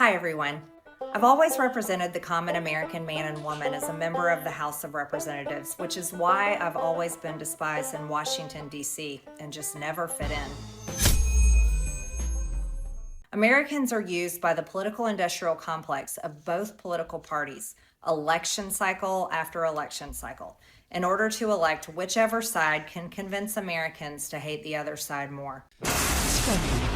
Hi, everyone. I've always represented the common American man and woman as a member of the House of Representatives, which is why I've always been despised in Washington, D.C., and just never fit in. Americans are used by the political industrial complex of both political parties, election cycle after election cycle, in order to elect whichever side can convince Americans to hate the other side more.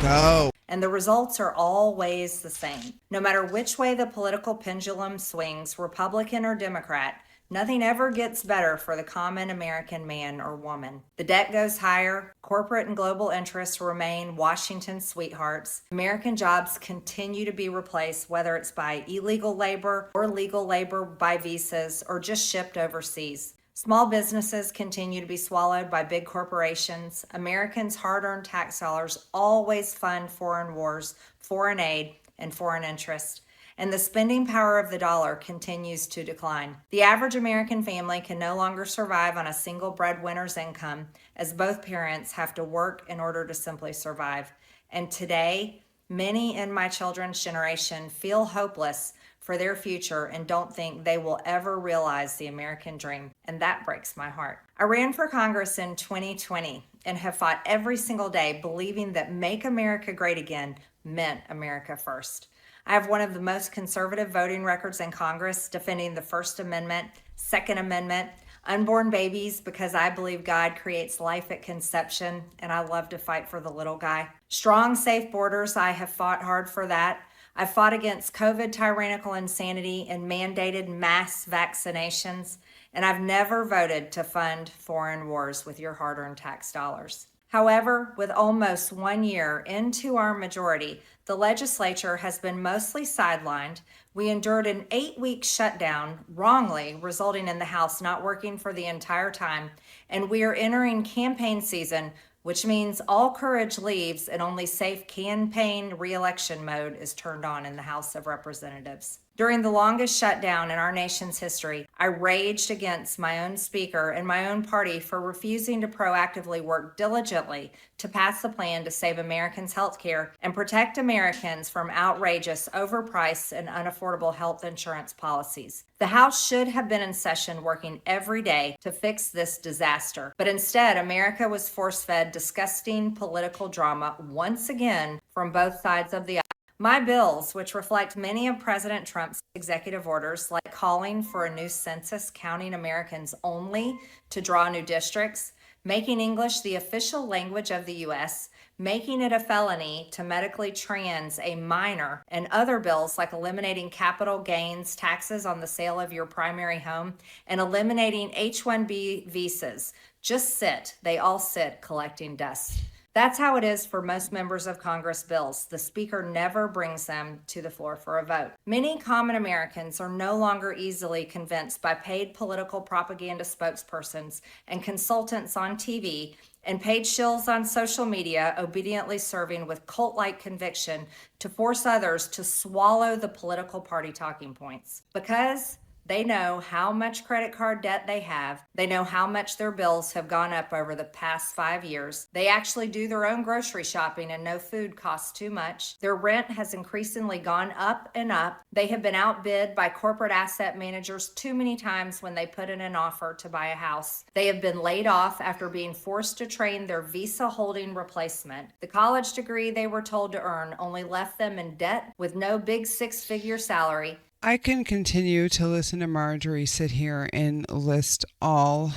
Go. And the results are always the same. No matter which way the political pendulum swings, Republican or Democrat, nothing ever gets better for the common American man or woman. The debt goes higher, corporate and global interests remain Washington's sweethearts, American jobs continue to be replaced, whether it's by illegal labor or legal labor by visas or just shipped overseas. Small businesses continue to be swallowed by big corporations. Americans' hard-earned tax dollars always fund foreign wars, foreign aid, and foreign interest. And the spending power of the dollar continues to decline. The average American family can no longer survive on a single breadwinner's income, as both parents have to work in order to simply survive. And today, many in my children's generation feel hopeless for their future and don't think they will ever realize the American dream. And that breaks my heart. I ran for Congress in 2020 and have fought every single day believing that Make America Great Again meant America first. I have one of the most conservative voting records in Congress, defending the First Amendment, Second Amendment, unborn babies, because I believe God creates life at conception, and I love to fight for the little guy. Strong, safe borders, I have fought hard for that. I've fought against COVID tyrannical insanity and mandated mass vaccinations, and I've never voted to fund foreign wars with your hard-earned tax dollars. However, with almost 1 year into our majority, the legislature has been mostly sidelined. We endured an 8-week shutdown, wrongly, resulting in the House not working for the entire time, and we are entering campaign season, which means all courage leaves and only safe campaign re-election mode is turned on in the House of Representatives. During the longest shutdown in our nation's history, I raged against my own speaker and my own party for refusing to proactively work diligently to pass a plan to save Americans' health care and protect Americans from outrageous, overpriced, and unaffordable health insurance policies. The House should have been in session working every day to fix this disaster, but instead, America was force-fed disgusting political drama once again from both sides of the aisle. My bills, which reflect many of President Trump's executive orders, like calling for a new census counting Americans only to draw new districts, making English the official language of the U.S., making it a felony to medically trans a minor, and other bills like eliminating capital gains taxes on the sale of your primary home and eliminating H-1B visas, just sit. They all sit collecting dust. That's how it is for most members of Congress bills. The Speaker never brings them to the floor for a vote. Many common Americans are no longer easily convinced by paid political propaganda spokespersons and consultants on TV and paid shills on social media, obediently serving with cult-like conviction to force others to swallow the political party talking points. Because they know how much credit card debt they have. They know how much their bills have gone up over the past 5 years. They actually do their own grocery shopping and no food costs too much. Their rent has increasingly gone up and up. They have been outbid by corporate asset managers too many times when they put in an offer to buy a house. They have been laid off after being forced to train their visa holding replacement. The college degree they were told to earn only left them in debt with no big 6-figure salary. I can continue to listen to Marjorie sit here and list all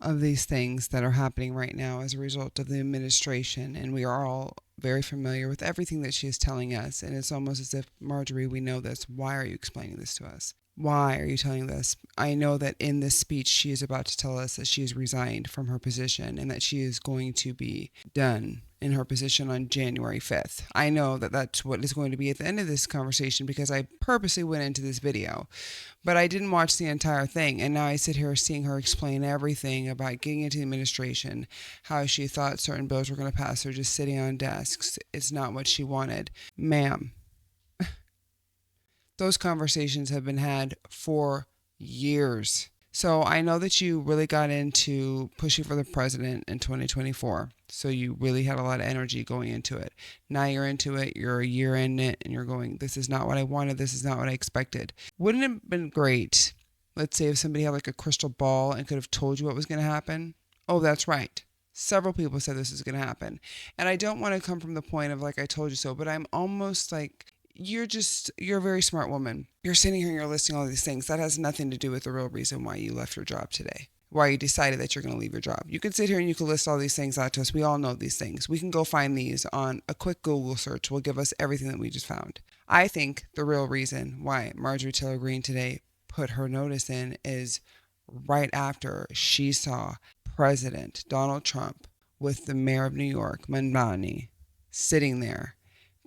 of these things that are happening right now as a result of the administration, and we are all very familiar with everything that she is telling us, and it's almost as if, Marjorie, we know this. Why are you explaining this to us? Why are you telling this? I know that in this speech she is about to tell us that she has resigned from her position and that she is going to be done in her position on January 5th. I know that that's what is going to be at the end of this conversation because I purposely went into this video, but I didn't watch the entire thing. And now I sit here seeing her explain everything about getting into the administration, how she thought certain bills were going to pass her just sitting on desks. It's not what she wanted. Ma'am, those conversations have been had for years. So I know that you really got into pushing for the president in 2024. So you really had a lot of energy going into it. Now you're into it, you're a year in it, and you're going, this is not what I wanted, this is not what I expected. Wouldn't it have been great, let's say, if somebody had like a crystal ball and could have told you what was going to happen? Oh, that's right. Several people said this is going to happen. And I don't want to come from the point of like, I told you so, but I'm almost like, you're a very smart woman. You're sitting here and you're listing all these things. That has nothing to do with the real reason why you left your job today, why you decided that you're going to leave your job. You could sit here and you could list all these things out to us. We all know these things. We can go find these on a quick Google search. Will give us everything that we just found. I think the real reason why Marjorie Taylor Greene today put her notice in is right after she saw President Donald Trump with the mayor of New York, Mamdani, sitting there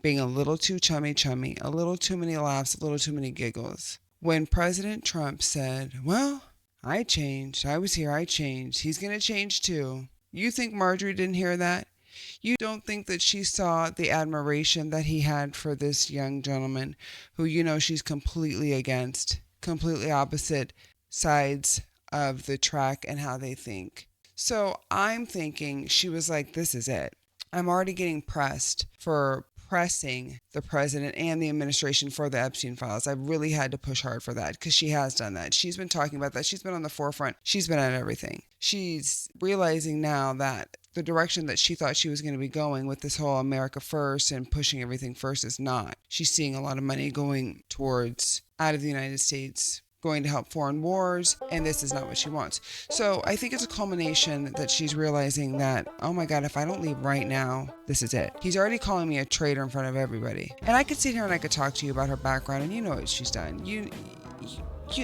being a little too chummy, a little too many laughs, a little too many giggles. When President Trump said, well, I changed. I was here. I changed. He's going to change too. You think Marjorie didn't hear that? You don't think that she saw the admiration that he had for this young gentleman who, she's completely against, completely opposite sides of the track and how they think. So I'm thinking she was like, this is it. I'm already getting pressed for pressing the president and the administration for the Epstein files. I really had to push hard for that because she has done that. She's been talking about that. She's been on the forefront. She's been at everything. She's realizing now that the direction that she thought she was going to be going with this whole America first and pushing everything first is not. She's seeing a lot of money going towards out of the United States, going to help foreign wars, and this is not what she wants. So I think it's a culmination that she's realizing that, oh my God, if I don't leave right now, this is it. He's already calling me a traitor in front of everybody. And I could sit here and I could talk to you about her background, and you know what she's done. You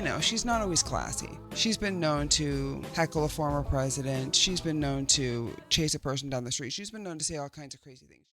know, she's not always classy. She's been known to heckle a former president. She's been known to chase a person down the street. She's been known to say all kinds of crazy things.